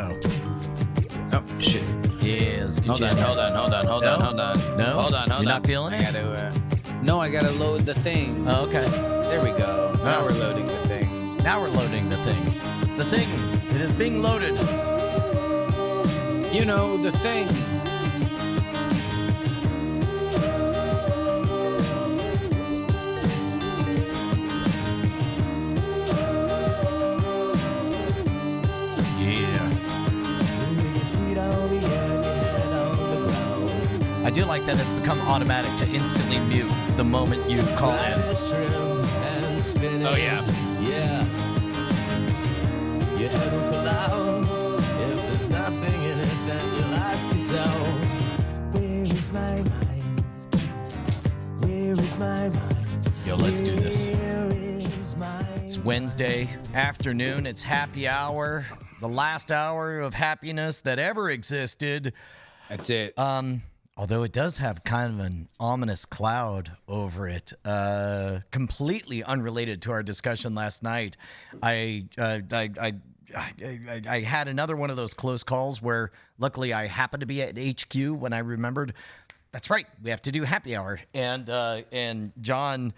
go. Oh, shit. Yeah, let's get Hold on. No? You're not feeling it? I gotta load the thing. Oh, okay. There we go. Now Oh. we're loading the thing. Now we're loading the thing. The thing, it is being loaded. You know, the thing. Yeah. I do like that it's become automatic to instantly mute the moment you call in. Oh, yeah. Yeah. Your head will collapse. If there's nothing in it, then you'll ask yourself, where is my mind? Where is my mind? Yo, let's do this. Where is my It's Wednesday afternoon. It's happy hour. The last hour of happiness that ever existed. That's it. Although it does have kind of an ominous cloud over it, completely unrelated to our discussion last night. I had another one of those close calls where luckily I happened to be at HQ when I remembered, that's right, we have to do happy hour. And John,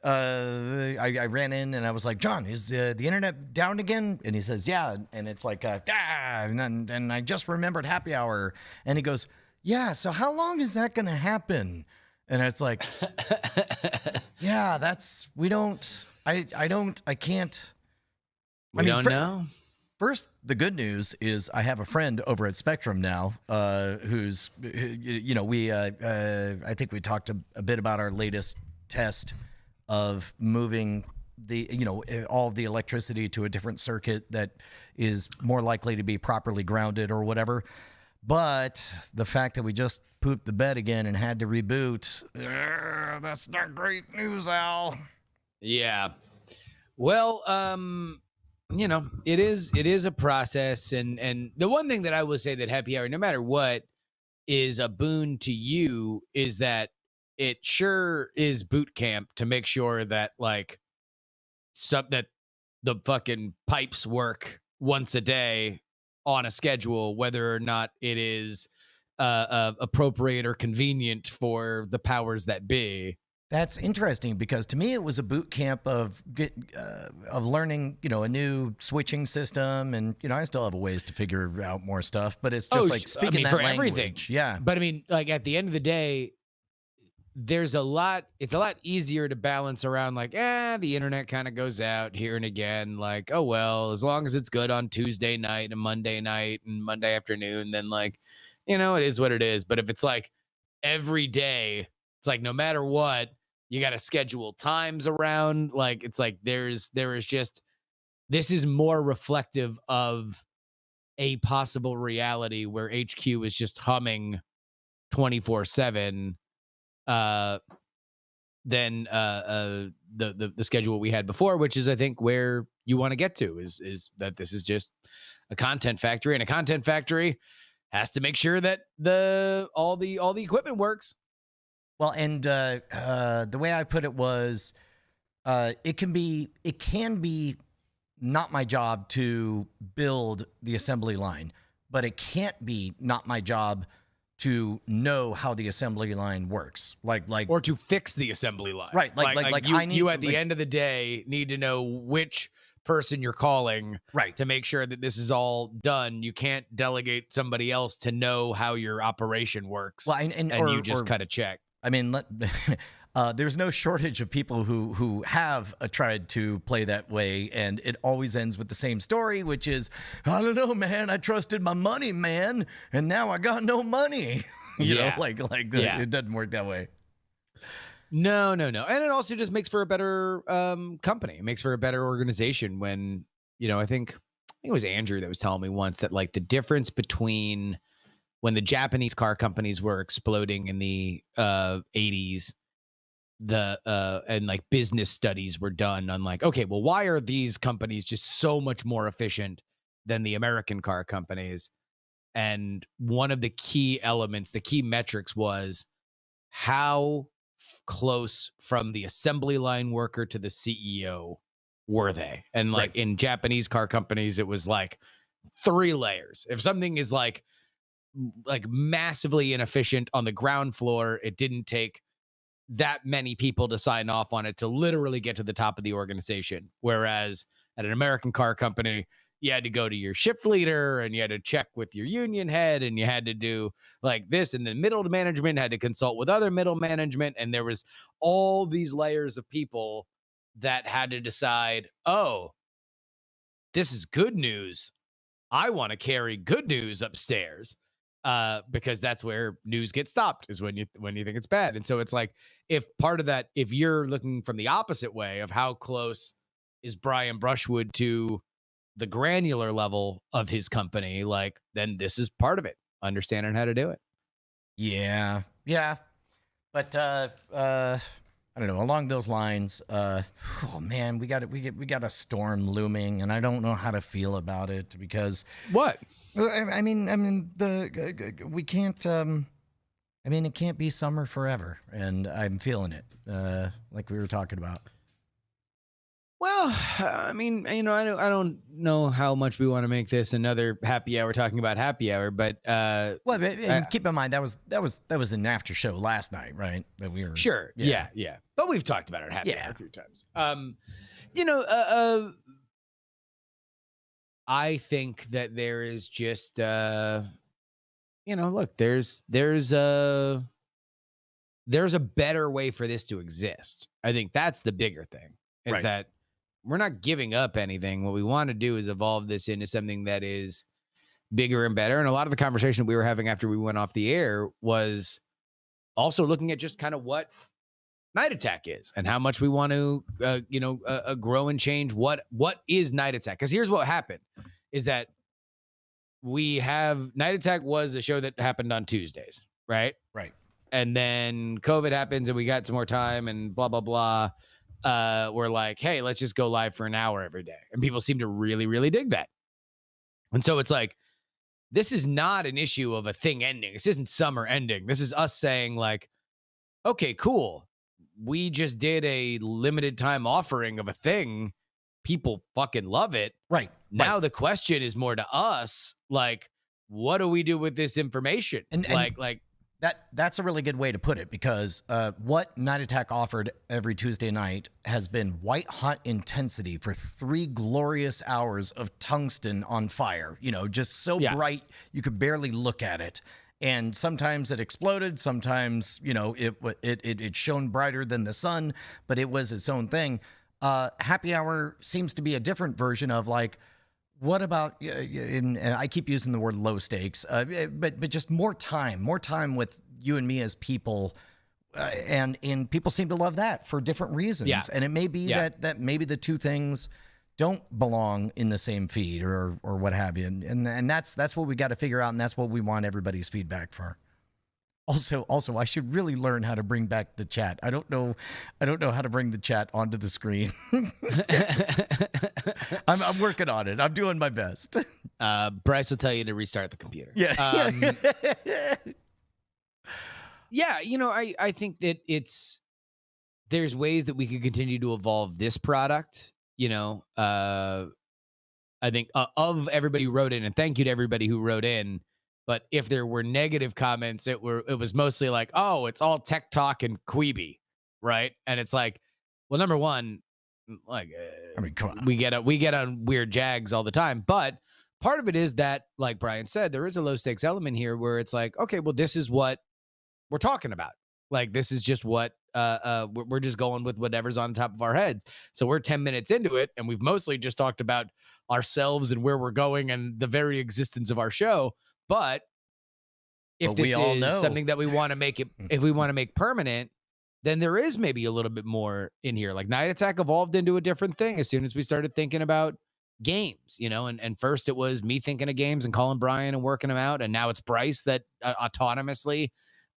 I ran in and I was like, John, is the internet down again? And he says, yeah. And it's like, and I just remembered happy hour. And he goes, yeah, so how long is that going to happen? And it's like, yeah, I can't. We don't know. First, the good news is I have a friend over at Spectrum now, who's, I think we talked a bit about our latest test of moving all of the electricity to a different circuit that is more likely to be properly grounded or whatever. But the fact that we just pooped the bed again and had to reboot, that's not great news, Al. Yeah. Well, it is a process. And the one thing that I will say that happy hour, no matter what, is a boon to you is that it sure is boot camp to make sure that that the fucking pipes work once a day on a schedule, whether or not it is appropriate or convenient for the powers that be. That's interesting because to me it was a boot camp of learning, a new switching system, and I still have a ways to figure out more stuff. But it's just speaking that for language. everything. Yeah, but I mean, at the end of the day, it's a lot easier to balance around the internet kind of goes out here and again, oh well, as long as it's good on Tuesday night and Monday night and Monday afternoon, then it is what it is. But if it's every day, it's no matter what, you got to schedule times around, there is just, this is more reflective of a possible reality where HQ is just humming 24/7 than the schedule we had before, which is I think where you want to get to is that this is just a content factory, and a content factory has to make sure that all the equipment works. Well, and the way I put it was, it can be not my job to build the assembly line, but it can't be not my job to know how the assembly line works, or to fix the assembly line, right? You at the end of the day need to know which person you're calling, right, to make sure that this is all done. You can't delegate somebody else to know how your operation works. Well, you just cut a check. I mean, there's no shortage of people who have tried to play that way, and it always ends with the same story, which is, I don't know, man, I trusted my money, man, and now I got no money. It doesn't work that way. No. And it also just makes for a better company. It makes for a better organization when, I think it was Andrew that was telling me once that the difference between when the Japanese car companies were exploding in the 80s, and business studies were done on okay, well, why are these companies just so much more efficient than the American car companies? And one of the key elements, the key metrics was how close from the assembly line worker to the CEO were they? And right. In Japanese car companies, it was 3 layers. If something is like massively inefficient on the ground floor, it didn't take that many people to sign off on it to literally get to the top of the organization. Whereas at an American car company, you had to go to your shift leader and you had to check with your union head and you had to do like this. And then middle management had to consult with other middle management. And there was all these layers of people that had to decide, oh, this is good news. I want to carry good news upstairs. Because that's where news gets stopped, is when you think it's bad. And so it's like, if part of that, if you're looking from the opposite way of how close is Brian Brushwood to the granular level of his company, like, then this is part of it, understanding how to do it. Yeah. But I don't know, along those lines, oh man, we got a storm looming, and I don't know how to feel about it, because What? I mean we can't it can't be summer forever, and I'm feeling it, like we were talking about. Well, I mean, I don't know how much we want to make this another happy hour talking about happy hour, but Well, and keep in mind that was an after show last night, right? That we were sure, yeah. But we've talked about it happy hour a few times. I think that there is just look, there's a better way for this to exist. I think that's the bigger thing, is Right. that we're not giving up anything. What we want to do is evolve this into something that is bigger and better. And a lot of the conversation we were having after we went off the air was also looking at just kind of what Night Attack is and how much we want to, grow and change. What is Night Attack? Because here's what happened, is that we have Night Attack was a show that happened on Tuesdays, right? Right. And then COVID happens and we got some more time and blah, blah, blah. We're like, hey, let's just go live for an hour every day. And people seem to really, really dig that. And so it's like, this is not an issue of a thing ending. This isn't summer ending. This is us saying like, okay, cool. We just did a limited time offering of a thing. People fucking love it. Right. Now the question is more to us, like, what do we do with this information? And that's a really good way to put it, because what Night Attack offered every Tuesday night has been white hot intensity for 3 glorious hours of tungsten on fire. Just so bright you could barely look at it. And sometimes it exploded. Sometimes it shone brighter than the sun, but it was its own thing. Happy Hour seems to be a different version of like, what about, and I keep using the word low stakes, but just more time with you and me as people. And people seem to love that for different reasons. Yeah. And it may be that maybe the two things don't belong in the same feed or what have you. And that's what we got to figure out. And that's what we want everybody's feedback for. Also, I should really learn how to bring back the chat. I don't know how to bring the chat onto the screen. I'm working on it. I'm doing my best. Bryce will tell you to restart the computer. Yeah. I think that there's ways that we could continue to evolve this product. I think of everybody who wrote in, and thank you to everybody who wrote in. But if there were negative comments, it was mostly like, oh, it's all tech talk and Queeby, right? And it's like, well, number one, like, come on. we get on weird jags all the time. But part of it is that, like Brian said, there is a low stakes element here where it's like, okay, well, this is what we're talking about. Like, this is just what we're just going with whatever's on top of our heads. So we're 10 minutes into it, and we've mostly just talked about ourselves and where we're going and the very existence of our show. But if this is something that we want to make it, if we want to make permanent, then there is maybe a little bit more in here. Like Night Attack evolved into a different thing as soon as we started thinking about games, and first it was me thinking of games and calling Brian and working them out. And now it's Bryce that autonomously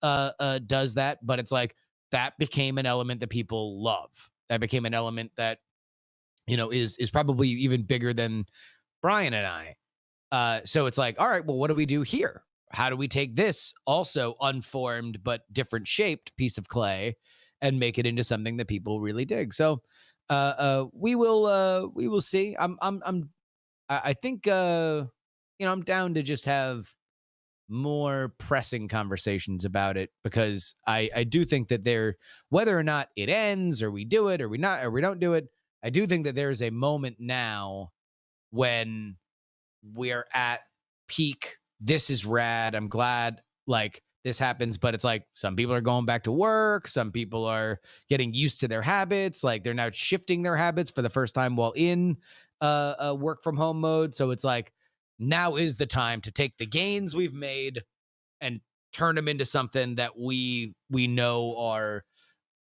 does that. But it's like, that became an element that people love. That became an element that, is probably even bigger than Brian and I. So it's like, all right, well, what do we do here? How do we take this also unformed but different shaped piece of clay and make it into something that people really dig? So we will see. I think I'm down to just have more pressing conversations about it, because I do think that whether or not it ends or we do it or we don't do it, I do think that there's a moment now when we're at peak. This is rad. I'm glad like this happens, but it's like some people are going back to work. Some people are getting used to their habits. Like they're now shifting their habits for the first time while in work from home mode. So it's like, now is the time to take the gains we've made and turn them into something that we know are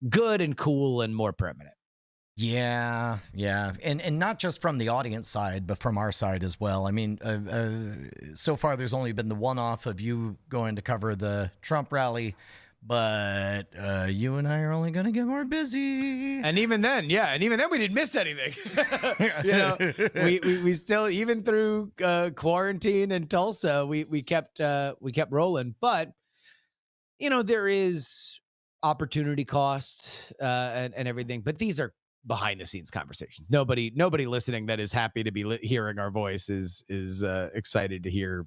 good and cool and more permanent. Yeah, and not just from the audience side, but from our side as well. I mean, so far there's only been the one-off of you going to cover the Trump rally, but you and I are only going to get more busy. And even then, we didn't miss anything. We still, even through quarantine in Tulsa, we kept rolling. But there is opportunity cost and everything. But these are behind the scenes conversations. Nobody listening that is happy to be hearing our voice is excited to hear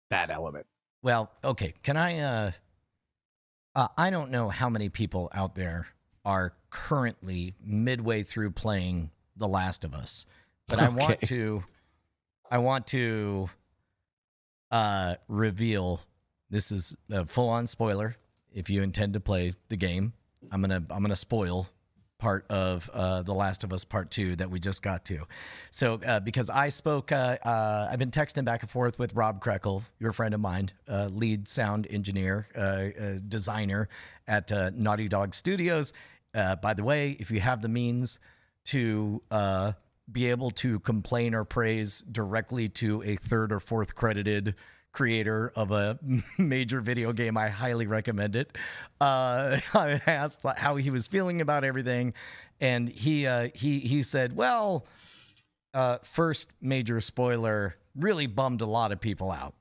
that element. Well, okay. Can I don't know how many people out there are currently midway through playing The Last of Us, but I want to reveal, this is a full-on spoiler. If you intend to play the game, I'm gonna spoil part of The Last of Us Part 2 that we just got to. So because I spoke, I've been texting back and forth with Rob Krekel, your friend of mine, lead sound engineer, designer at Naughty Dog Studios. By the way, if you have the means to be able to complain or praise directly to a third or fourth credited creator of a major video game, I highly recommend it. I asked how he was feeling about everything, and he said, well, first major spoiler, really bummed a lot of people out.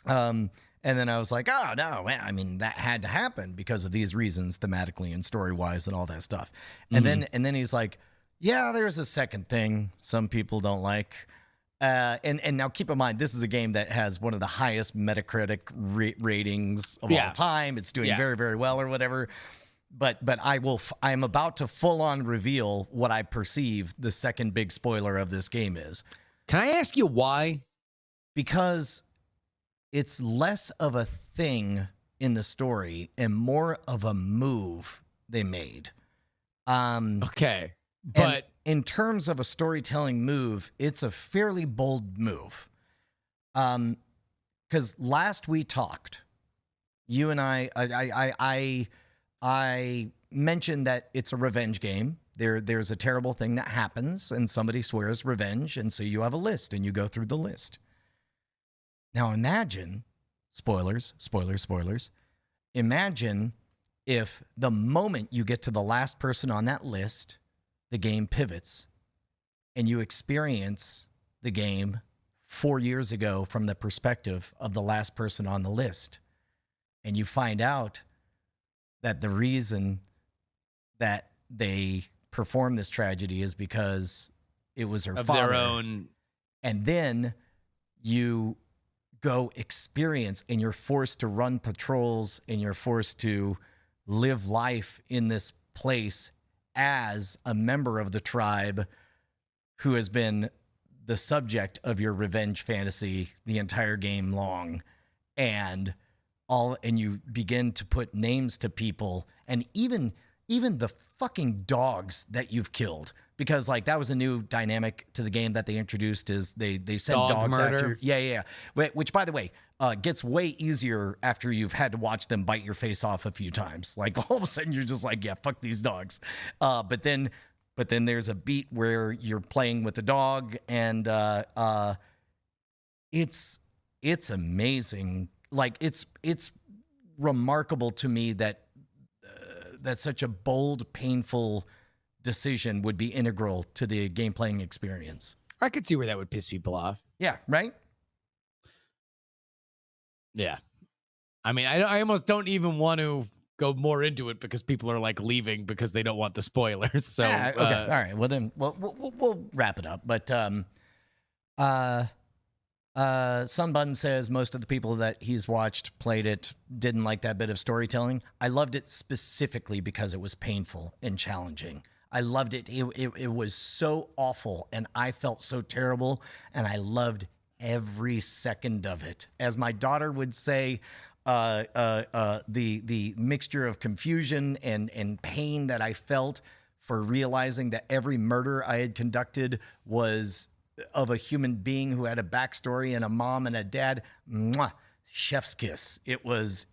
And then I was like, oh, no, man, I mean, that had to happen because of these reasons, thematically and story-wise and all that stuff. And then he's like, yeah, there's a second thing some people don't like. And now keep in mind, this is a game that has one of the highest Metacritic ratings of all time. It's doing very, very well or whatever. But I'm about to full on reveal what I perceive the second big spoiler of this game is. Can I ask you why? Because it's less of a thing in the story and more of a move they made. Okay. But in terms of a storytelling move, it's a fairly bold move. Because last we talked, you and I mentioned that it's a revenge game. There's a terrible thing that happens and somebody swears revenge. And so you have a list and you go through the list. Now imagine, spoilers. Imagine if the moment you get to the last person on that list, the game pivots and you experience the game 4 years ago from the perspective of the last person on the list. And you find out that the reason that they performed this tragedy is because it was her father. Their own. And then you go experience and you're forced to run patrols and you're forced to live life in this place as a member of the tribe who has been the subject of your revenge fantasy the entire game long. And you begin to put names to people and even the fucking dogs that you've killed. Because like that was a new dynamic to the game that they introduced is they send dogs after. Yeah. Which by the way, gets way easier after you've had to watch them bite your face off a few times. Like all of a sudden you're just like, yeah, fuck these dogs. But then there's a beat where you're playing with the dog and it's amazing. Like it's remarkable to me that such a bold, painful decision would be integral to the game playing experience. I could see where that would piss people off. Yeah, right? Yeah. I mean, I almost don't even want to go more into it because people are like leaving because they don't want the spoilers. So okay. All right. Well, then we'll wrap it up. But Sunbun says most of the people that he's watched played it didn't like that bit of storytelling. I loved it specifically because it was painful and challenging. I loved it. It was so awful, and I felt so terrible, and I loved every second of it. As my daughter would say, the mixture of confusion and pain that I felt for realizing that every murder I had conducted was of a human being who had a backstory and a mom and a dad. Mwah, chef's kiss. It was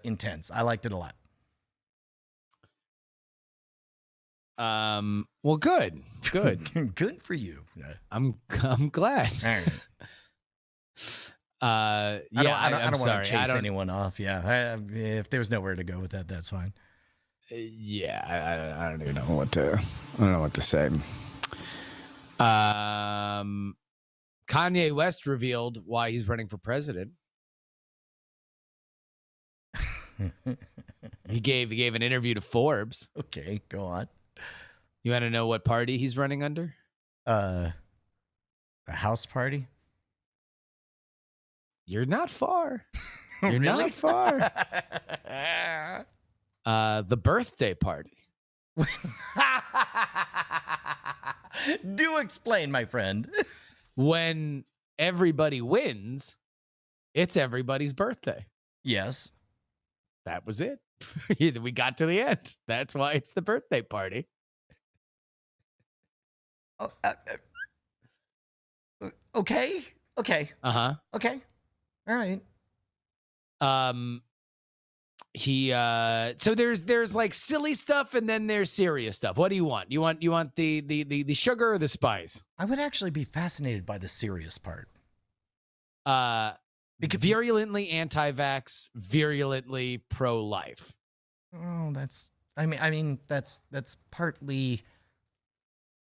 intense. I liked it a lot. Well, good. Good for you. I'm glad. All right. Yeah, I don't I'm want sorry. to chase anyone off. Yeah, if there's nowhere to go with that, that's fine. Yeah, I don't even know what to. I don't know what to say. Kanye West revealed why he's running for president. He gave an interview to Forbes. Okay, go on. You want to know what party he's running under? A house party? You're not far. You're Really? not far. The birthday party. Do explain, my friend. When everybody wins, it's everybody's birthday. Yes. That was it. We got to the end. That's why it's the birthday party. Oh, okay. Uh-huh. Okay. All right. So there's like silly stuff and then there's serious stuff. What do you want? You want the sugar or the spice? I would actually be fascinated by the serious part. Because virulently anti-vax, virulently pro-life. Oh, that's partly.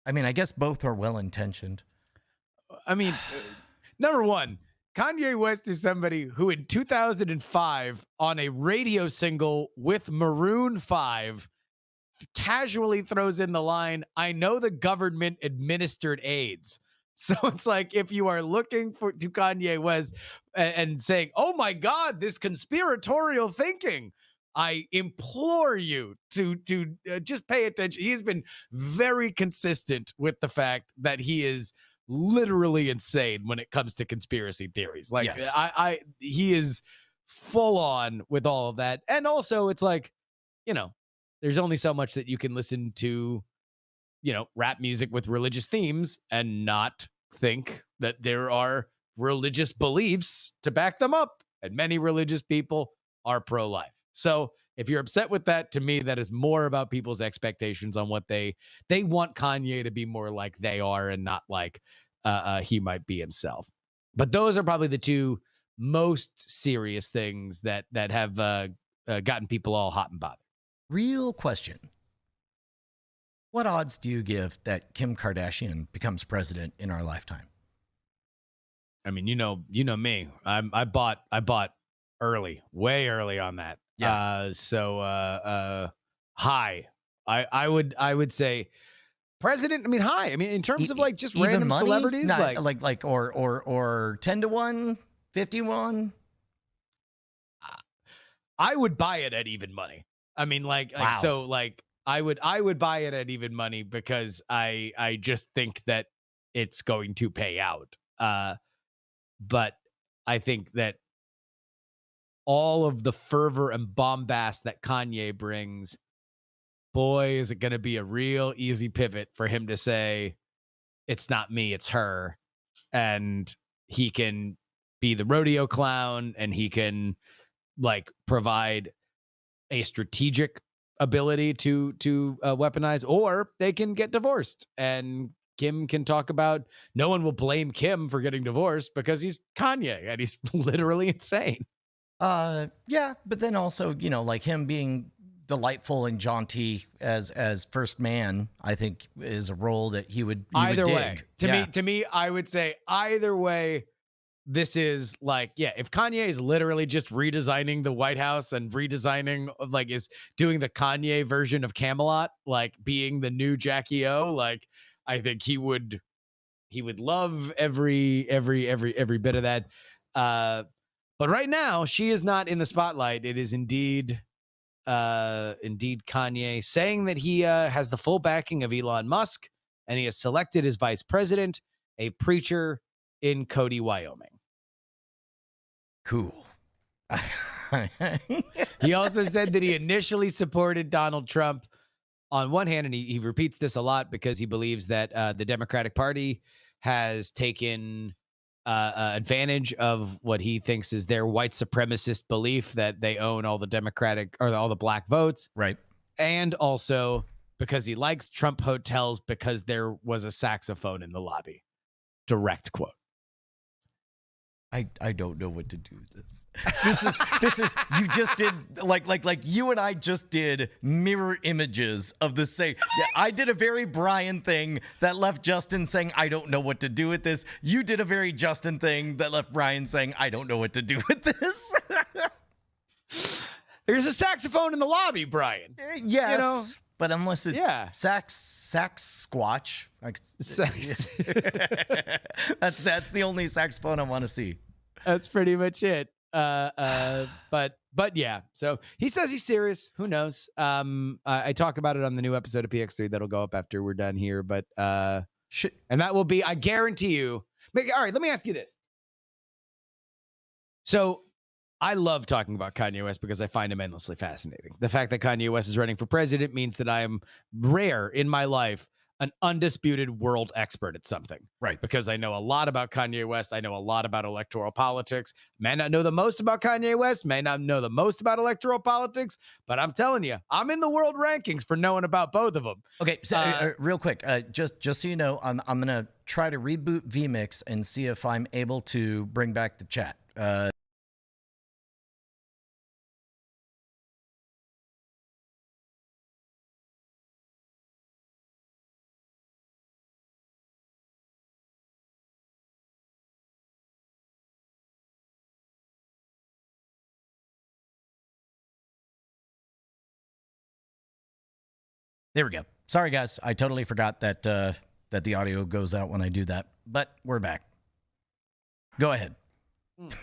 I mean, I guess both are well intentioned. I mean, number one, Kanye West is somebody who in 2005 on a radio single with Maroon 5 casually throws in the line, "I know the government administered AIDS." So it's like if you are looking to Kanye West and saying, "Oh my God, this conspiratorial thinking," I implore you to just pay attention. He's been very consistent with the fact that he is literally insane when it comes to conspiracy theories. Like, yes. He is full on with all of that. And also it's like, there's only so much that you can listen to, rap music with religious themes and not think that there are religious beliefs to back them up. And many religious people are pro-life. So if you're upset with that, to me, that is more about people's expectations on what they want Kanye to be more like they are and not like he might be himself. But those are probably the two most serious things that have gotten people all hot and bothered. Real question. What odds do you give that Kim Kardashian becomes president in our lifetime? I mean, you know me. I bought early, way early on that. Yeah. High. I would say president. I mean, high. I mean, in terms of like just Even random money? celebrities, Not, like or 10-1, 50-1. I would buy it at even money. I mean, Wow. so like I would buy it at even money because I just think that it's going to pay out. But I think that all of the fervor and bombast that Kanye brings, boy, is it going to be a real easy pivot for him to say, "It's not me, it's her." And he can be the rodeo clown and he can like provide a strategic ability to weaponize, or they can get divorced and Kim can talk about, no one will blame Kim for getting divorced because he's Kanye and he's literally insane. Yeah, but then also, like him being delightful and jaunty as first man, I think is a role that he would Either dig. way, to me, I would say either way, this is like, yeah, if Kanye is literally just redesigning the White House and redesigning, like, is doing the Kanye version of Camelot, like being the new Jackie O, like, I think he would He would love every bit of that. But right now, she is not in the spotlight. It is indeed Kanye saying that he has the full backing of Elon Musk, and he has selected as vice president a preacher in Cody, Wyoming. Cool. He also said that he initially supported Donald Trump on one hand, and he repeats this a lot because he believes that the Democratic Party has taken advantage of what he thinks is their white supremacist belief that they own all the Democratic or all the black votes. Right. And also because he likes Trump hotels because there was a saxophone in the lobby. Direct quote. I don't know what to do with this. This is you just did like you and I just did mirror images of the same. Yeah, I did a very Brian thing that left Justin saying I don't know what to do with this. You did a very Justin thing that left Brian saying I don't know what to do with this. There's a saxophone in the lobby, Brian. Yes. You know? But unless it's sax squatch, that's the only saxophone I want to see. That's pretty much it. But yeah. So he says he's serious. Who knows? I talk about it on the new episode of PX3 that'll go up after we're done here. But and that will be, I guarantee you. All right, let me ask you this. So I love talking about Kanye West because I find him endlessly fascinating. The fact that Kanye West is running for president means that I am rare in my life, an undisputed world expert at something. Right. Because I know a lot about Kanye West. I know a lot about electoral politics. May not know the most about Kanye West, may not know the most about electoral politics, but I'm telling you, I'm in the world rankings for knowing about both of them. Okay, so real quick, just so you know, I'm going to try to reboot vMix and see if I'm able to bring back the chat. There we go. Sorry, guys. I totally forgot that that the audio goes out when I do that. But we're back. Go ahead.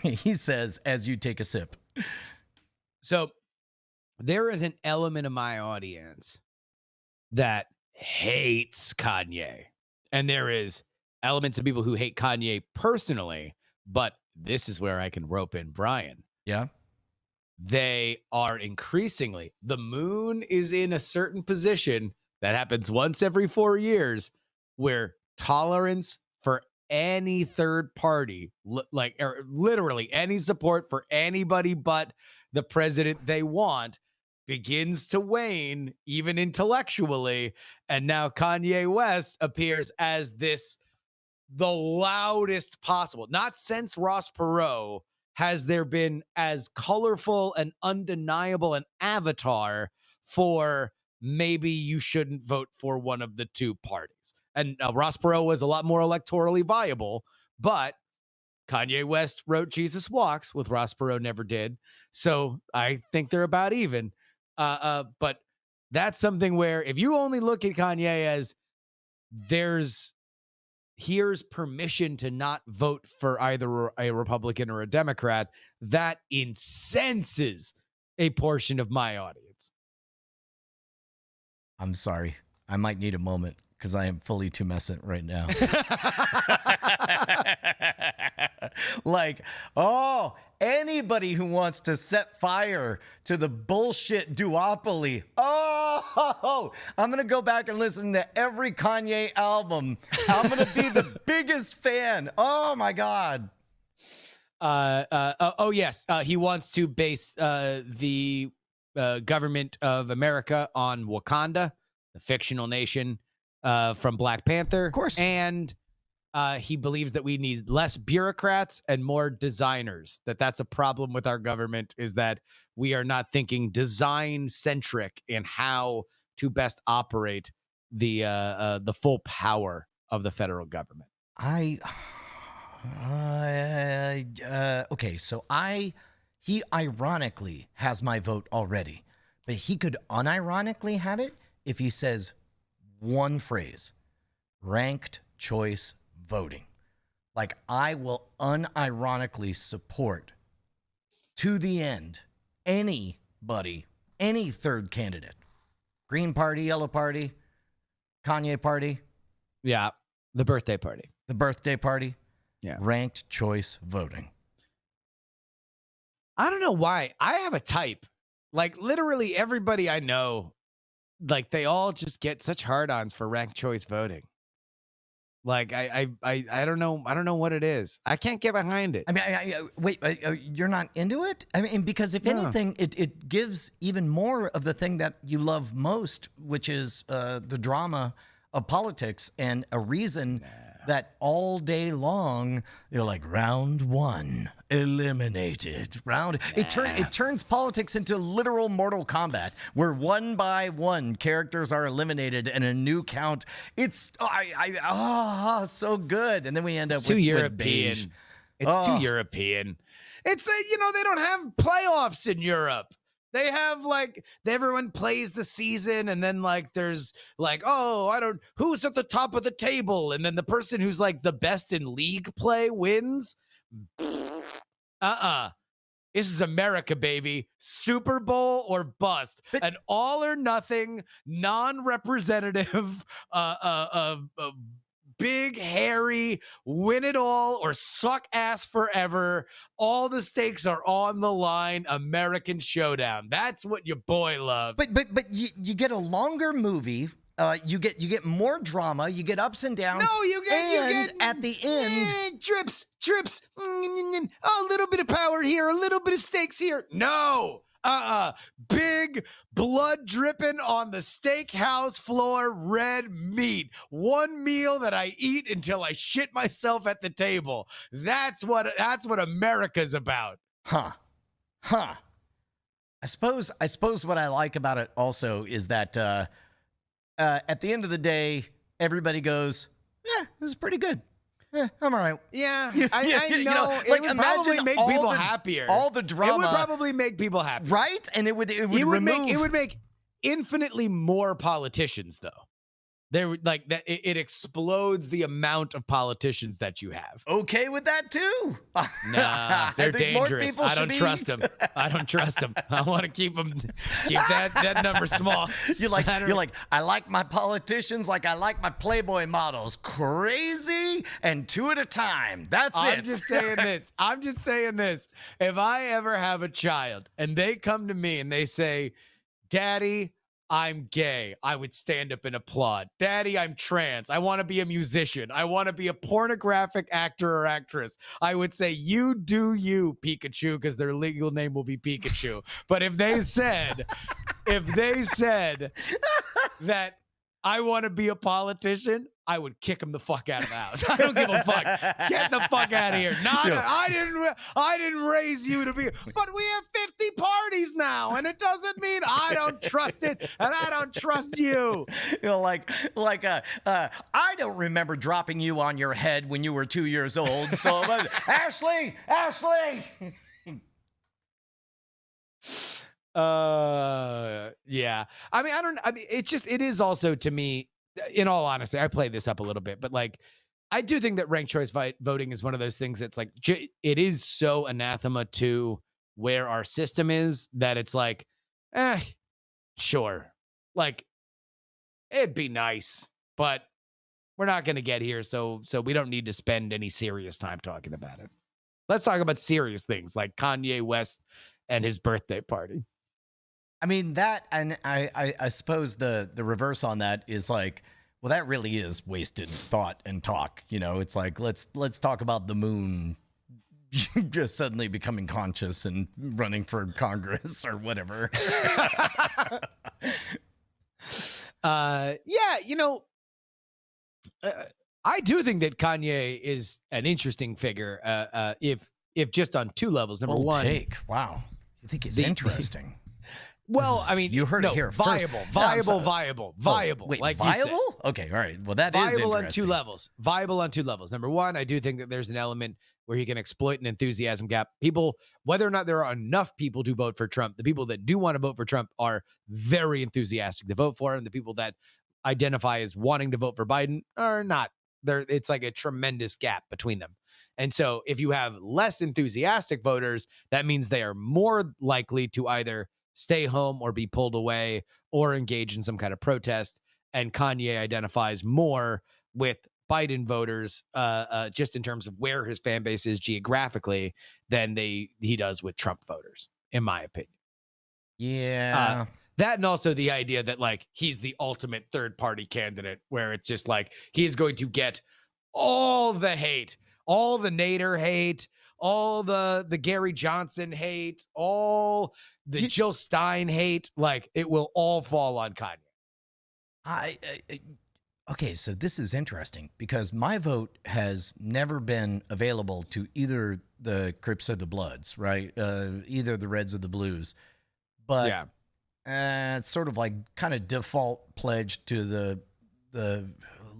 He says, as you take a sip. So there is an element of my audience that hates Kanye. And there is elements of people who hate Kanye personally. But this is where I can rope in Brian. Yeah. They are increasingly, the moon is in a certain position that happens once every 4 years where tolerance for any third party, literally any support for anybody but the president they want, begins to wane, even intellectually. And now Kanye West appears as the loudest possible. Not since Ross Perot has there been as colorful and undeniable an avatar for maybe you shouldn't vote for one of the two parties. And Ross Perot was a lot more electorally viable, but Kanye West wrote Jesus Walks, with Ross Perot never did. So I think they're about even. But that's something where if you only look at Kanye as here's permission to not vote for either a Republican or a Democrat, that incenses a portion of my audience. I'm sorry. I might need a moment because I am fully tumescent right now. Like, oh, anybody who wants to set fire to the bullshit duopoly. Oh, I'm going to go back and listen to every Kanye album. I'm going to be the biggest fan. Oh, my God. Yes. He wants to base the government of America on Wakanda, the fictional nation from Black Panther. Of course. And he believes that we need less bureaucrats and more designers. That's a problem with our government, is that we are not thinking design centric in how to best operate the full power of the federal government. Okay, so he ironically has my vote already, but he could unironically have it if he says one phrase: ranked choice voting. Like, I will unironically support to the end anybody, any third candidate. Green Party, Yellow Party, Kanye Party, Yeah. The birthday party. the birthday party. Yeah. Ranked choice voting. I don't know why. I have a type. Like literally everybody I know, like they all just get such hard-ons for ranked choice voting. Like I don't know. I don't know what it is. I can't get behind it. I mean, wait, you're not into it? I mean, because if No. anything, it gives even more of the thing that you love most, which is the drama of politics, and a reason that all day long you're like, round one eliminated. It turns politics into literal Mortal Kombat, where one by one characters are eliminated and a new count. It's so good, and then we end up It's too with European. beige. It's too Oh. European. It's they don't have playoffs in Europe. They have everyone plays the season, and then there's who's at the top of the table, and then the person who's the best in league play wins. This is America, baby. Super Bowl or bust. An all or nothing, non-representative, big, hairy, win it all or suck ass forever. All the stakes are on the line. American showdown. That's what your boy loves. But you get a longer movie. You get more drama. You get ups and downs. No, you get at the end. trips. A little bit of power here, a little bit of stakes here. No. Big blood dripping on the steakhouse floor, red meat. One meal that I eat until I shit myself at the table. That's what America's about. Huh. I suppose what I like about it also is that at the end of the day, everybody goes, yeah, this is pretty good. Yeah, I'm all right. Yeah, You I know. know, It like, would imagine probably make all people the- happier. all the It would drama. probably make people happier. Right? And it would It would remove. make infinitely more politicians, though. There would that it explodes the amount of politicians that you have. Okay with that too. Nah, I they're think more dangerous. people I should don't be- trust them. I don't trust them. I want to keep that number small. You're like, I don't- I like my politicians like I like my Playboy models. Crazy and two at a time. That's it. I'm just saying this. If I ever have a child and they come to me and they say, Daddy, I'm gay, I would stand up and applaud. Daddy, I'm trans. I want to be a musician. I want to be a pornographic actor or actress. I would say, you do you, Pikachu, because their legal name will be Pikachu. But if they said that I want to be a politician, I would kick him the fuck out of the house. I don't give a fuck. Get the fuck out of here. I didn't raise you to be, but we have 50 parties now, and it doesn't mean I don't trust it, and I don't trust you. I don't remember dropping you on your head when you were 2 years old. So, Ashley. Yeah. I mean, it is also, to me, in all honesty, I played this up a little bit, but I do think that ranked choice voting is one of those things that's it is so anathema to where our system is that it's sure. It'd be nice, but we're not going to get here. So we don't need to spend any serious time talking about it. Let's talk about serious things like Kanye West and his birthday party. I mean, that, and I suppose the reverse on that is well, that really is wasted thought and talk. It's let's talk about the moon just suddenly becoming conscious and running for Congress or whatever. I do think that Kanye is an interesting figure. If just on two levels. Number Bold one, take. Wow, you think he's The- interesting? well, I mean, You heard it here first. viable, No, I'm sorry. viable. Wait, like you said. viable? Okay, all right. Well, that is Viable on interesting. two levels. Viable on two levels. Number one, I do think that there's an element where he can exploit an enthusiasm gap. People, whether or not there are enough people to vote for Trump, the people that do want to vote for Trump are very enthusiastic to vote for him. The people that identify as wanting to vote for Biden are not It's like a tremendous gap between them. And so if you have less enthusiastic voters, that means they are more likely to either stay home or be pulled away or engage in some kind of protest. And Kanye identifies more with Biden voters, just in terms of where his fan base is geographically, than he does with Trump voters, in my opinion. Yeah. That, and also the idea that like he's the ultimate third party candidate, where it's just like he is going to get all the hate, all the Nader hate, all the Gary Johnson hate, all the Jill Stein hate. Like it will all fall on Kanye. Okay, so this is interesting because my vote has never been available to either the Crips or the Bloods, right? Either the Reds or the Blues. But Yeah. it's sort of like kind of default pledge to the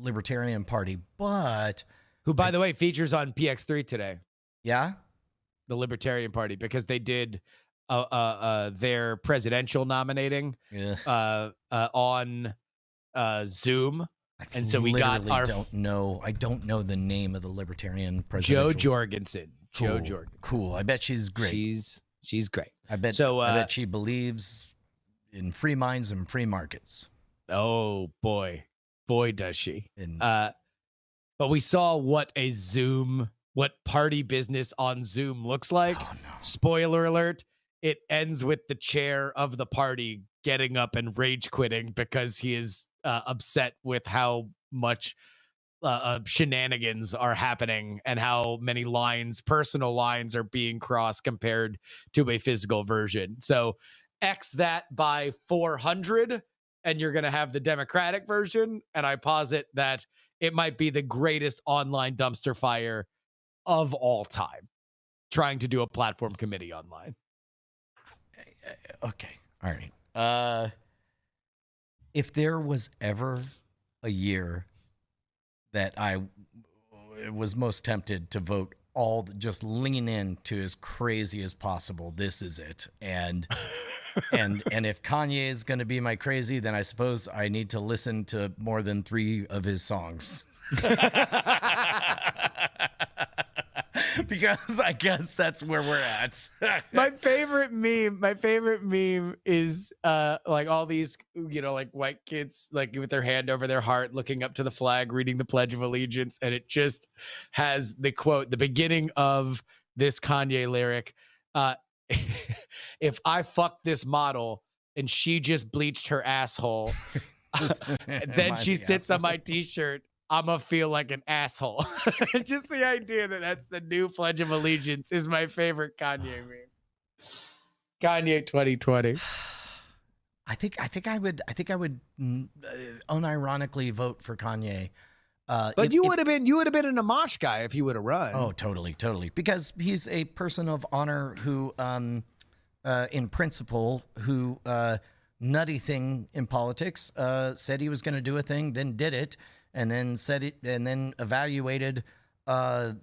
Libertarian Party. But Who, by the way, features on PX3 today, yeah, the Libertarian Party, because they did their presidential nominating yeah. on Zoom. I And so we got literally our- I don't know the name of the Libertarian Jo presidential. Jorgensen. Cool. Jo Jorgensen. Cool. I bet she's great. She's great. I bet she believes in free minds and free markets. Oh boy does she. And But we saw what party business on Zoom looks like. oh no. Spoiler alert, it ends with the chair of the party getting up and rage quitting because he is upset with how much shenanigans are happening and how many personal lines are being crossed compared to a physical version. So X that by 400 and you're going to have the Democratic version. And I posit that it might be the greatest online dumpster fire of all time, trying to do a platform committee online. Okay. All right. If there was ever a year that I was most tempted to vote just lean in to as crazy as possible, this is it. And if Kanye is going to be my crazy, then I suppose I need to listen to more than 3 of his songs. Because I guess that's where we're at. My favorite meme is like all these, like white kids like with their hand over their heart looking up to the flag reading the Pledge of Allegiance, and it just has the quote, the beginning of this Kanye lyric, if I fuck this model and she just bleached her asshole, then she sits on my t-shirt, I'ma feel like an asshole. Just the idea that that's the new Pledge of Allegiance is my favorite Kanye meme. Kanye 2020. I think I would unironically vote for Kanye. But you would have been an Amash guy if you would have run. Oh, totally, because he's a person of honor who, in principle, who nutty thing in politics, said he was going to do a thing, then did it. And then said it, and then evaluated a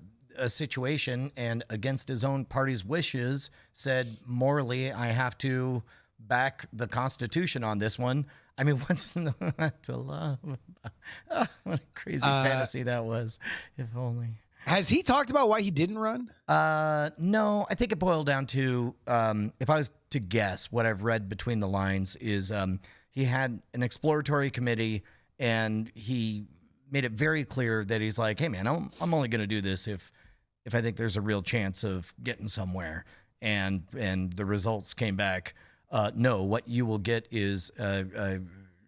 situation, and against his own party's wishes, said morally, I have to back the Constitution on this one. I mean, what's not to love? Oh, what a crazy fantasy that was. If only. Has he talked about why he didn't run? No, I think it boiled down to, if I was to guess, what I've read between the lines is he had an exploratory committee, and he made it very clear that he's like, hey man, I'm only going to do this if I think there's a real chance of getting somewhere. And the results came back. No, what you will get is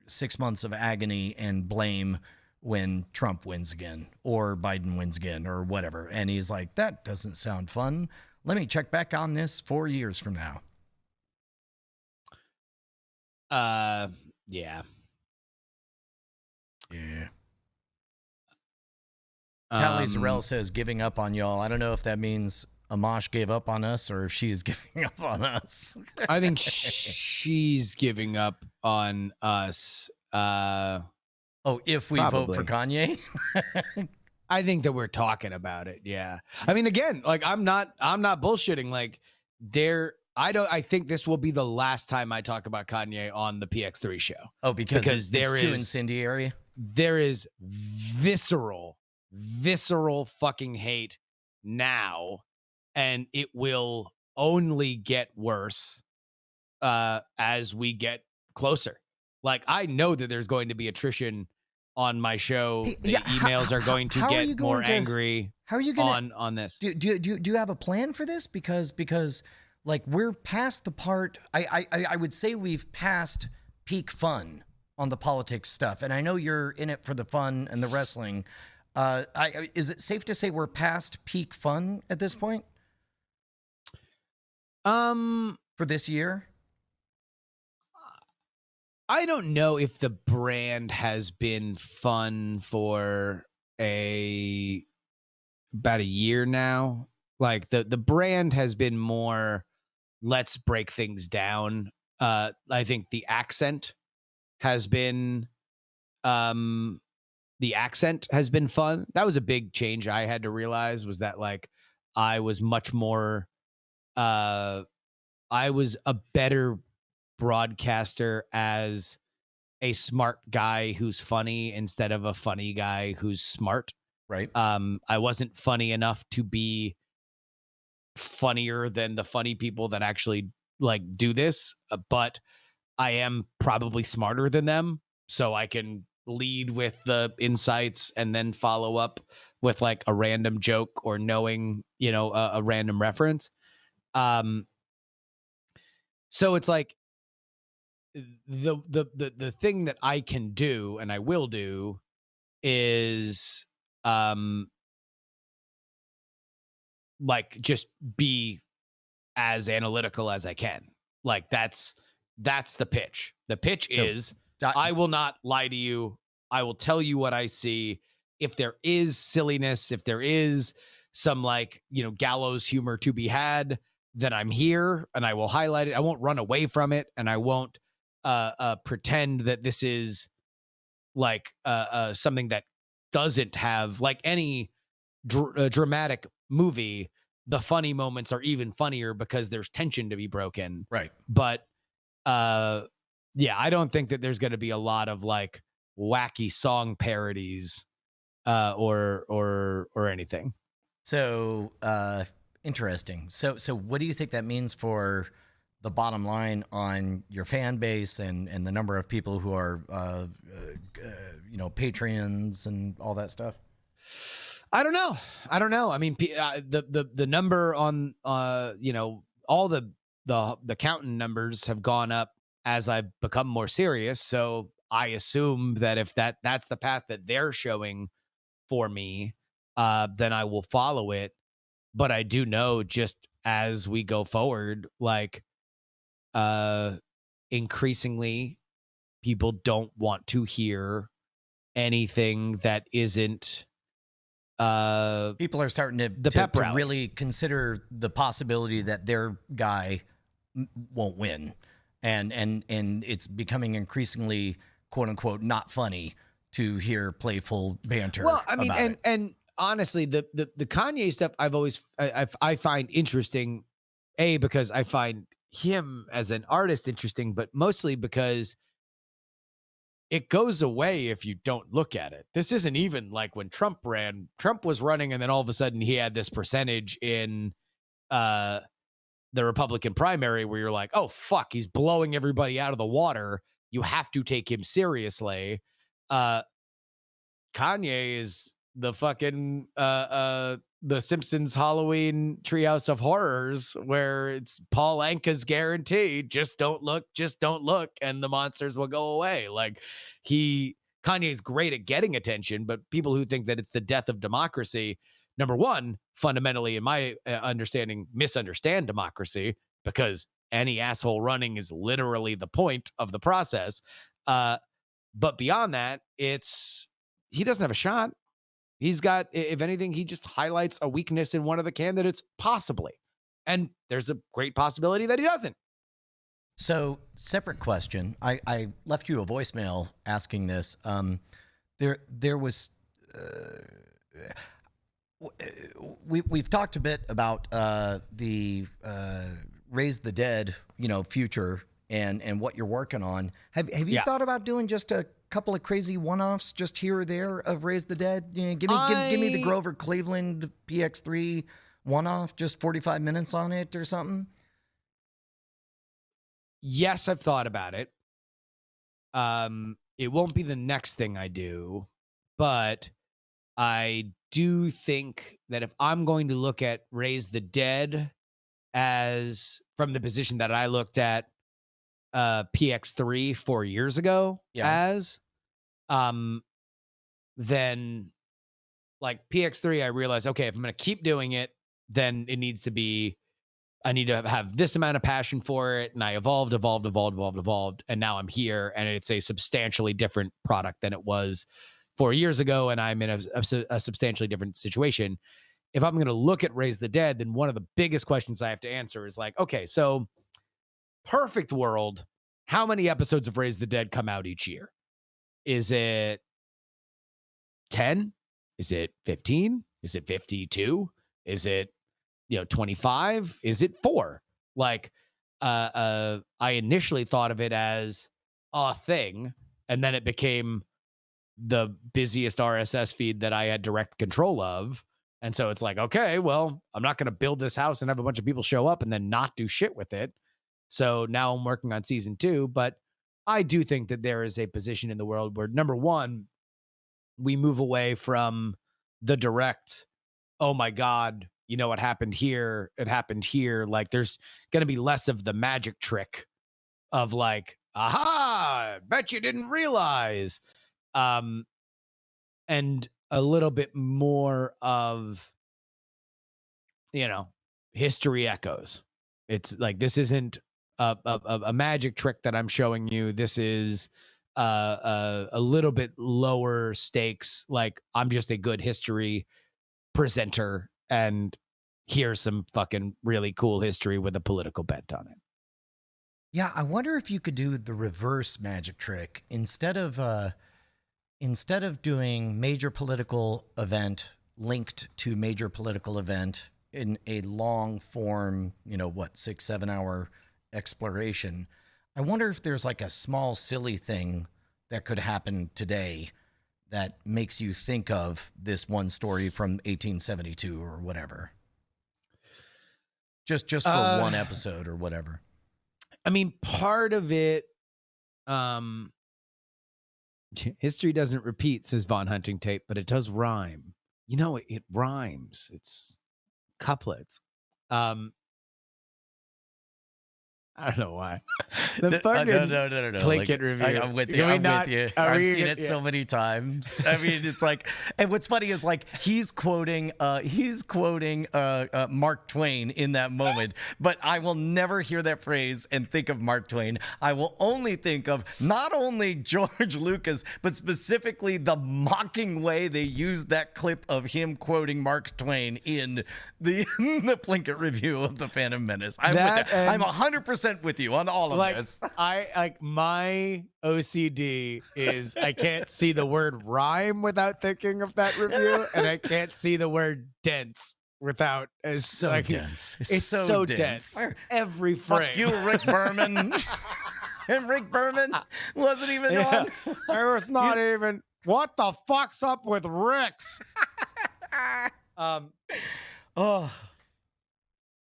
6 months of agony and blame when Trump wins again or Biden wins again or whatever. And he's like, that doesn't sound fun. Let me check back on this 4 years from now. Yeah. Yeah. Tally Zarell says giving up on y'all. I don't know if that means Amash gave up on us or if she's giving up on us. I think she's giving up on us. Oh, if we Probably. vote for Kanye? I think that we're talking about it. Yeah. I mean, again, like I'm not bullshitting. Like I think this will be the last time I talk about Kanye on the PX3 show. Oh, because Because it's too incendiary? There is visceral visceral fucking hate now, and it will only get worse as we get closer. Like, I know that there's going to be attrition on my show. Hey, The yeah, emails are going to how are you get more going to- angry How are you going on this. Do you have a plan for this? Because like we're past the part. I would say we've passed peak fun on the politics stuff, and I know you're in it for the fun and the wrestling. Is it safe to say we're past peak fun at this point for this year? I don't know if the brand has been fun for about a year now. Like the brand has been more, let's break things down. I think the accent has been fun. That was a big change I had to realize, was that like I was much more I was a better broadcaster as a smart guy who's funny instead of a funny guy who's smart. Right. I wasn't funny enough to be funnier than the funny people that actually like do this, but I am probably smarter than them, so I can lead with the insights and then follow up with like a random joke or knowing, a random reference. So it's like the thing that I can do and I will do is like just be as analytical as I can. Like that's the pitch. The pitch is I will not lie to you. I will tell you what I see. If there is silliness, if there is some like, gallows humor to be had, then I'm here and I will highlight it. I won't run away from it, and I won't pretend that this is like something that doesn't have, like any dramatic movie, the funny moments are even funnier because there's tension to be broken. Right. But yeah, I don't think that there's going to be a lot of like wacky song parodies or anything. So interesting. So what do you think that means for the bottom line on your fan base and the number of people who are Patreons and all that stuff? I don't know. I mean, the number on all the counting numbers have gone up as I've become more serious. So I assume that if that's the path that they're showing for me, then I will follow it. But I do know, just as we go forward, like increasingly people don't want to hear anything that isn't people are starting to really consider the possibility that their guy won't win, and it's becoming increasingly quote unquote not funny to hear playful banter. Well, I mean, and honestly, the Kanye stuff I find interesting, because I find him as an artist interesting, but mostly because it goes away if you don't look at it. This isn't even like when Trump ran. Trump was running, and then all of a sudden he had this percentage in the Republican primary where you're like, oh, fuck, he's blowing everybody out of the water. You have to take him seriously. Kanye is the fucking the Simpsons Halloween Treehouse of Horrors, where it's Paul Anka's guarantee, just don't look, and the monsters will go away. Like Kanye's great at getting attention, but people who think that it's the death of democracy, number one, fundamentally, in my understanding, misunderstand democracy, because any asshole running is literally the point of the process. But beyond that, he doesn't have a shot. He's got, if anything, he just highlights a weakness in one of the candidates, possibly. And there's a great possibility that he doesn't. So, separate question. I left you a voicemail asking this. There was, we've talked a bit about the Raise the Dead, future and what you're working on. Have you thought about doing just a couple of crazy one-offs just here or there of Raise the Dead? Yeah, give me the Grover Cleveland PX3 one-off, just 45 minutes on it or something. Yes, I've thought about it. It won't be the next thing I do, but I do think that if I'm going to look at Raise the Dead as from the position that I looked at PX3 4 years ago as, then like PX3, I realized, okay, if I'm going to keep doing it, then it needs to be, I need to have this amount of passion for it. And I evolved. And now I'm here and it's a substantially different product than it was 4 years ago. And I'm in a substantially different situation. If I'm going to look at Raise the Dead, then one of the biggest questions I have to answer is like, okay, so perfect world, how many episodes of Raise the Dead come out each year? Is it 10? Is it 15? Is it 52? Is it 25? Is it 4? Like, I initially thought of it as a thing, and then it became the busiest RSS feed that I had direct control of. And so it's like, okay, well, I'm not going to build this house and have a bunch of people show up and then not do shit with it. So now I'm working on season 2, but I do think that there is a position in the world where, number one, we move away from the direct, oh my God, you know what happened here? It happened here. Like there's going to be less of the magic trick of like, aha, bet you didn't realize. And a little bit more of, history echoes. It's like, this isn't a magic trick that I'm showing you. This is a little bit lower stakes. Like I'm just a good history presenter, and here's some fucking really cool history with a political bent on it. Yeah, I wonder if you could do the reverse magic trick instead of doing major political event linked to major political event in a long form, 6-7 hour exploration. I wonder if there's like a small silly thing that could happen today that makes you think of this one story from 1872 or whatever. Just for one episode or whatever. I mean, part of it, history doesn't repeat, says Von Hunting Tape, but it does rhyme. It rhymes. It's couplets. I don't know why. The fucking no. Plinkett review. I'm with you. With you. I've seen it so many times. I mean, it's like, and what's funny is like he's quoting Mark Twain in that moment, but I will never hear that phrase and think of Mark Twain. I will only think of not only George Lucas, but specifically the mocking way they used that clip of him quoting Mark Twain in the Plinkett review of The Phantom Menace. I'm 100% with you on all of this. My OCD is I can't see the word rhyme without thinking of that review, and I can't see the word dense without. Dense. It's so dense. Every frame. Fuck you, Rick Berman. And Rick Berman wasn't even on. There was not even. What the fuck's up with Rick's?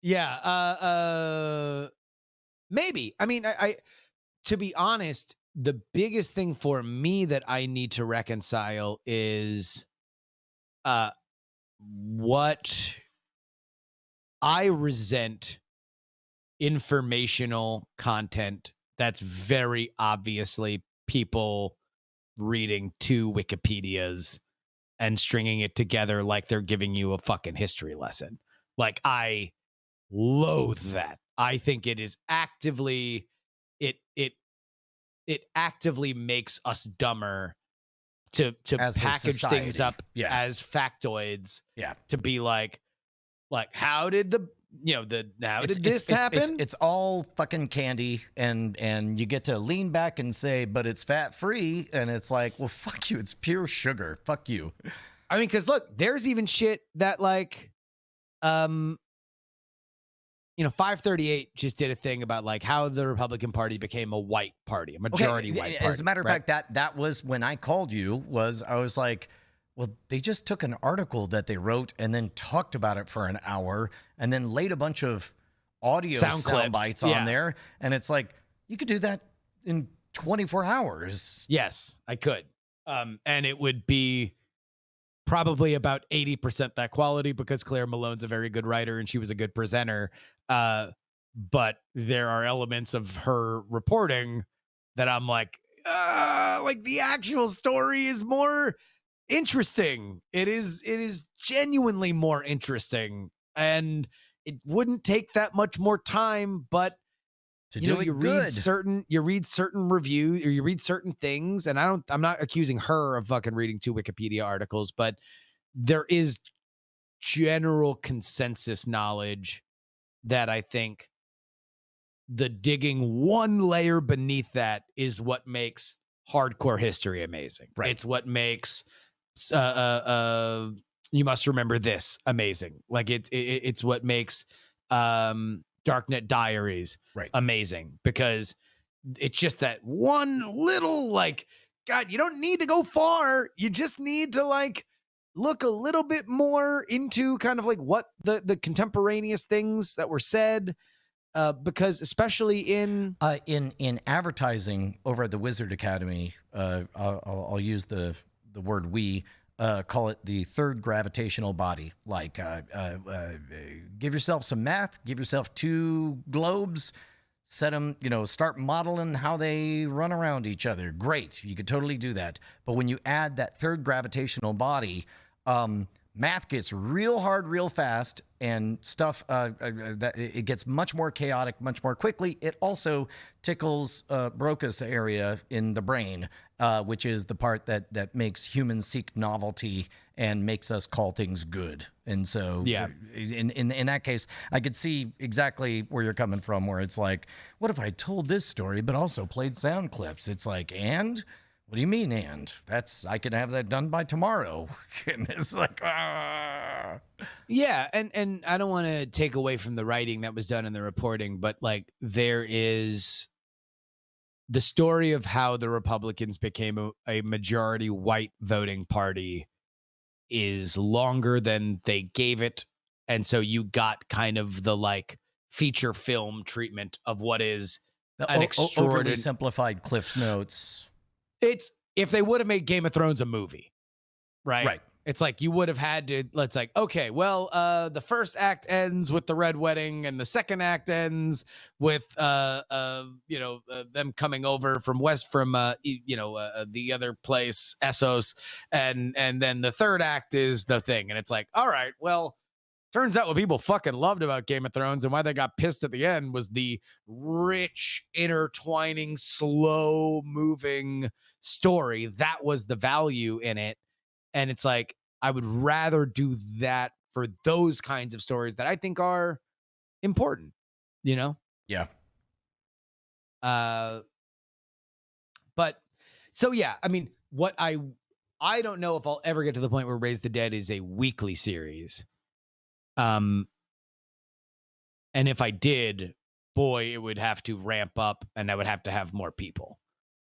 Yeah. Maybe. I mean, I to be honest, the biggest thing for me that I need to reconcile is what I resent informational content that's very obviously people reading 2 Wikipedias and stringing it together like they're giving you a fucking history lesson. Like, I loathe that. I think it is actively, it actively makes us dumber to package things up as factoids. Yeah. To be like how did this happen? It's all fucking candy, and you get to lean back and say, but it's fat free, and it's like, well, fuck you, it's pure sugar. Fuck you. I mean, because look, there's even shit that like 538 just did a thing about like how the Republican Party became a white party, a majority white party. As a matter of fact, that was when I called you. I was like, well, they just took an article that they wrote and then talked about it for an hour and then laid a bunch of audio sound bites on there, and it's like you could do that in 24 hours. Yes, I could, and it would be probably about 80% that quality because Claire Malone's a very good writer and she was a good presenter. But there are elements of her reporting that I'm like the actual story is more interesting. It is genuinely more interesting, and it wouldn't take that much more time, but you read certain reviews or you read certain things, and I'm not accusing her of fucking reading 2 Wikipedia articles, but there is general consensus knowledge that I think the digging one layer beneath that is what makes hardcore history amazing. Right. It's what makes You Must Remember This amazing. Like it's what makes Darknet Diaries amazing, because it's just that one little, like, God, you don't need to go far. You just need to like look a little bit more into kind of like what the contemporaneous things that were said, because especially in advertising over at the Wizard Academy, I'll use the word we. Call it the third gravitational body. Like, give yourself some math, give yourself 2 globes, set them, start modeling how they run around each other. Great. You could totally do that. But when you add that third gravitational body, math gets real hard, real fast, and stuff, that it gets much more chaotic, much more quickly. It also tickles Broca's area in the brain, which is the part that makes humans seek novelty and makes us call things good. And so in that case, I could see exactly where you're coming from, where it's like, what if I told this story but also played sound clips? It's like, and what do you mean? And I could have that done by tomorrow. And it's like, yeah. And I don't want to take away from the writing that was done in the reporting, but like there is the story of how the Republicans became a majority white voting party is longer than they gave it. And so you got kind of the like feature film treatment of what is an overly simplified Cliff's Notes. It's if they would have made Game of Thrones a movie, right? Right. It's like you would have had to, let's like, okay, well, the first act ends with the red wedding and the second act ends with, them coming over from the other place, Essos. And then the third act is the thing. And it's like, all right, well, turns out what people fucking loved about Game of Thrones and why they got pissed at the end was the rich, intertwining, slow moving story. That was the value in it. And it's like, I would rather do that for those kinds of stories that I think are important, Yeah. But so, yeah, I mean, what I don't know if I'll ever get to the point where Raise the Dead is a weekly series. And if I did, boy, it would have to ramp up and I would have to have more people.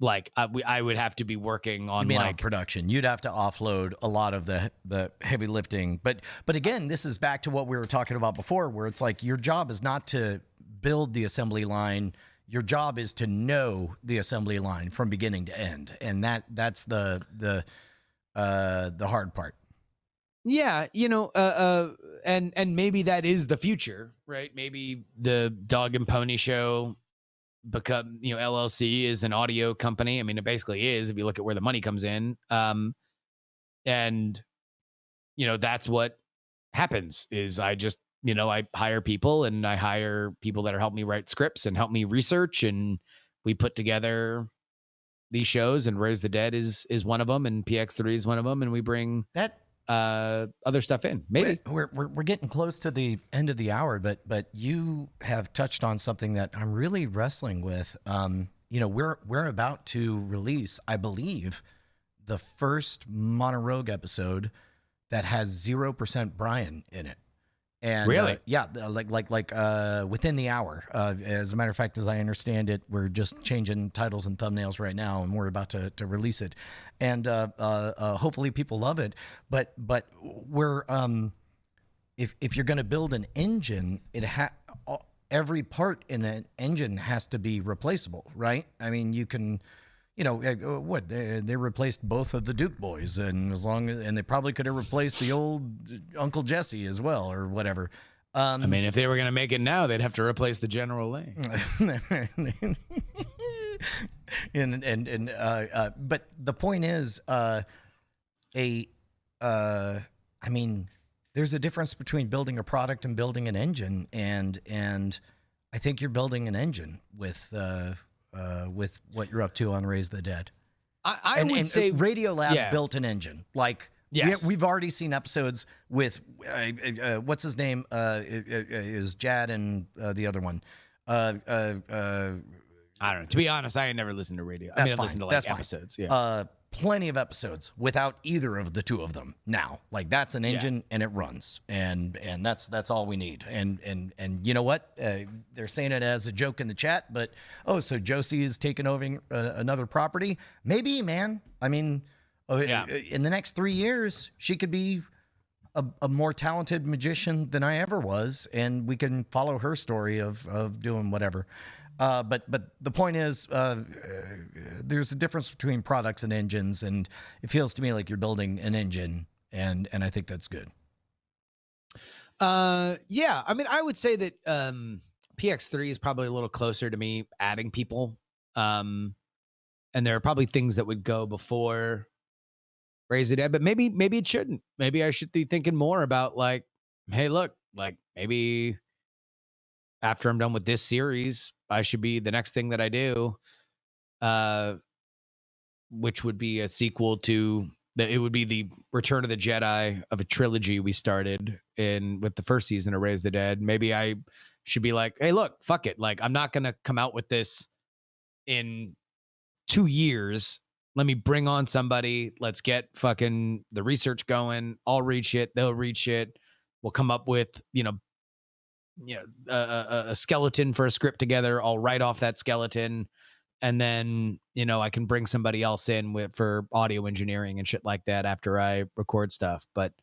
Like I would have to be working on on production. You'd have to offload a lot of the heavy lifting. But again, this is back to what we were talking about before, where it's like your job is not to build the assembly line. Your job is to know the assembly line from beginning to end, and that's the hard part. Yeah, and maybe that is the future, right? Maybe the Dog and Pony Show become, LLC is an audio company. I mean, it basically is if you look at where the money comes in. And that's what happens is I just, I hire people and I hire people that are helping me write scripts and help me research, and we put together these shows, and Raise the Dead is one of them, and PX3 is one of them, and we bring that other stuff in. Maybe we're getting close to the end of the hour, but you have touched on something that I'm really wrestling with. We're about to release, I believe, the first Mono Rogue episode that has 0% Brian in it. And Really? yeah, like within the hour. As a matter of fact, as I understand it, we're just changing titles and thumbnails right now, and we're about to release it. And hopefully people love it. But we're if you're going to build an engine, every part in an engine has to be replaceable, right? I mean, you can. What they replaced both of the Duke boys, and and they probably could have replaced the old Uncle Jesse as well, or whatever. I mean, if they were going to make it now, they'd have to replace the General Lee. But the point is, I mean, there's a difference between building a product and building an engine, and I think you're building an engine with what you're up to on Raise the Dead. I would say Radiolab built an engine. Like, yes. we've already seen episodes with what's his name is Jad and the other one. I don't know. To be honest, I ain't never listened to radio. I listened to like episodes. Yeah. Plenty of episodes without either of the two of them. Now, like, that's an engine and it runs, and that's all we need. And you know what? They're saying it as a joke in the chat, but so Josie is taking over another property. Maybe, man. I mean, in the next 3 years, she could be a more talented magician than I ever was, and we can follow her story of doing whatever. But the point is, there's a difference between products and engines, and it feels to me like you're building an engine, and I think that's good. Yeah. I mean, I would say that PX3 is probably a little closer to me adding people, and there are probably things that would go before Raise the Dead, but maybe it shouldn't. Maybe I should be thinking more about, like, hey, look, like, maybe after I'm done with this series, I should be the next thing that I do, which would be a sequel to it would be the Return of the Jedi of a trilogy we started with the first season of Raise the Dead. Maybe I should be like, hey, look, fuck it. Like, I'm not going to come out with this in 2 years. Let me bring on somebody. Let's get fucking the research going. I'll read shit. They'll read shit. We'll come up with, a skeleton for a script together. I'll write off that skeleton, and then I can bring somebody else in for audio engineering and shit like that after I record stuff. But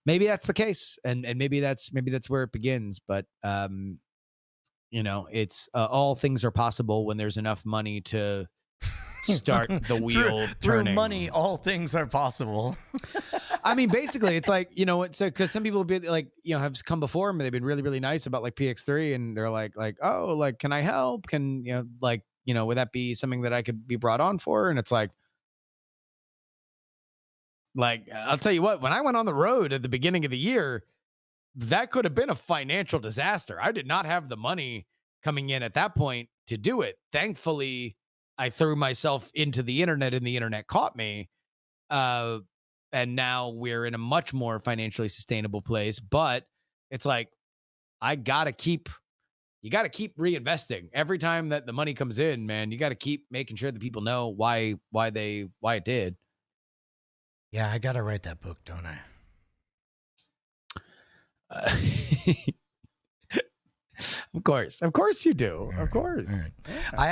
maybe that's the case, and maybe that's where it begins. But it's all things are possible when there's enough money to start the wheel turning. Through money, all things are possible. I mean, basically, it's like, it's because some people be like, have come before me. They've been really, really nice about like PX3, and they're like, oh, like, can I help? Can, would that be something that I could be brought on for? And it's like, I'll tell you what, when I went on the road at the beginning of the year, that could have been a financial disaster. I did not have the money coming in at that point to do it. Thankfully, I threw myself into the internet, and the internet caught me. And now we're in a much more financially sustainable place. But it's like, you got to keep reinvesting every time that the money comes in, man. You got to keep making sure that people know why it did. Yeah, I got to write that book, don't I? Of course you do. Of course. Right. Yeah. I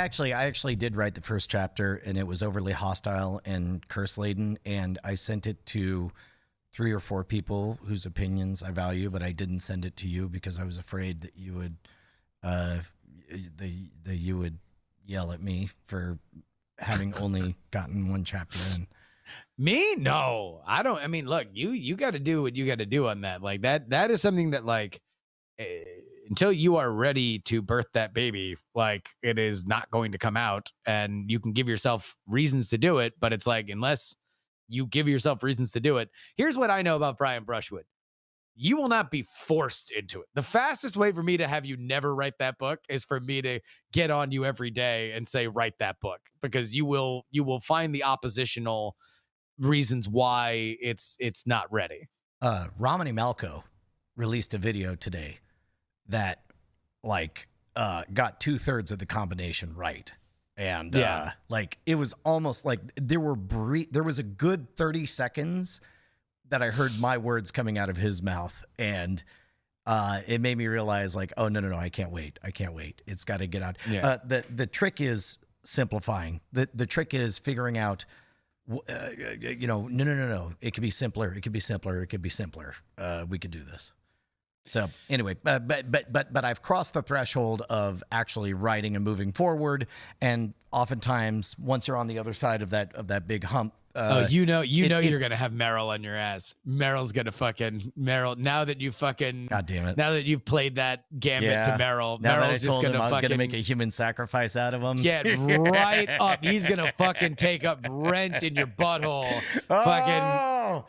actually did write the first chapter, and it was overly hostile and curse laden, and I sent it to 3 or 4 people whose opinions I value, but I didn't send it to you because I was afraid that you would you would yell at me for having only gotten 1 chapter in. Me? No. I don't. I mean, look, you got to do what you got to do on that. Like, that is something that, like, until you are ready to birth that baby, like, it is not going to come out. And you can give yourself reasons to do it, but it's like, unless you give yourself reasons to do it. Here's what I know about Brian Brushwood. You will not be forced into it. The fastest way for me to have you never write that book is for me to get on you every day and say, write that book, because you will find the oppositional reasons why it's not ready. Romany Malco released a video today that got 2/3 of the combination right. And it was almost like there was a good 30 seconds that I heard my words coming out of his mouth, and it made me realize, like, oh no, I can't wait. It's got to get out. Yeah. The trick is simplifying. The trick is figuring out. No. It could be simpler. It could be simpler. We could do this. So anyway, but I've crossed the threshold of actually writing and moving forward. And oftentimes, once you're on the other side of that big hump, you're gonna have Meryl on your ass. Meryl's gonna Meryl. Now that you fucking, God damn it. Now that you've played that gambit to Meryl, Now that I Meryl's just told him gonna I was fucking gonna make a human sacrifice out of him. get right up. He's gonna fucking take up rent in your butthole. Fucking.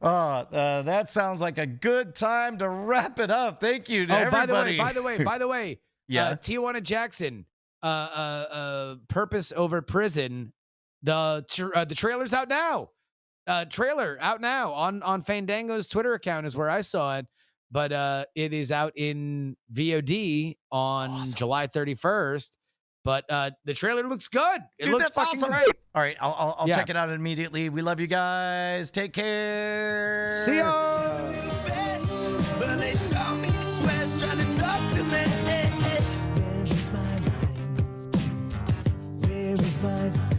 That sounds like a good time to wrap it up. Thank you to everybody. By the way, Yeah. Tijuana Jackson, Purpose Over Prison. The trailer's out now. Trailer out now on Fandango's Twitter account is where I saw it, but it is out in VOD on July 31st. But the trailer looks good. It Dude, looks that's fucking awesome. great. All right, I'll Yeah. check it out immediately. We love you guys. Take care. See ya. But they told me Swear's trying to talk to me. Where is my mind? Where is my mind?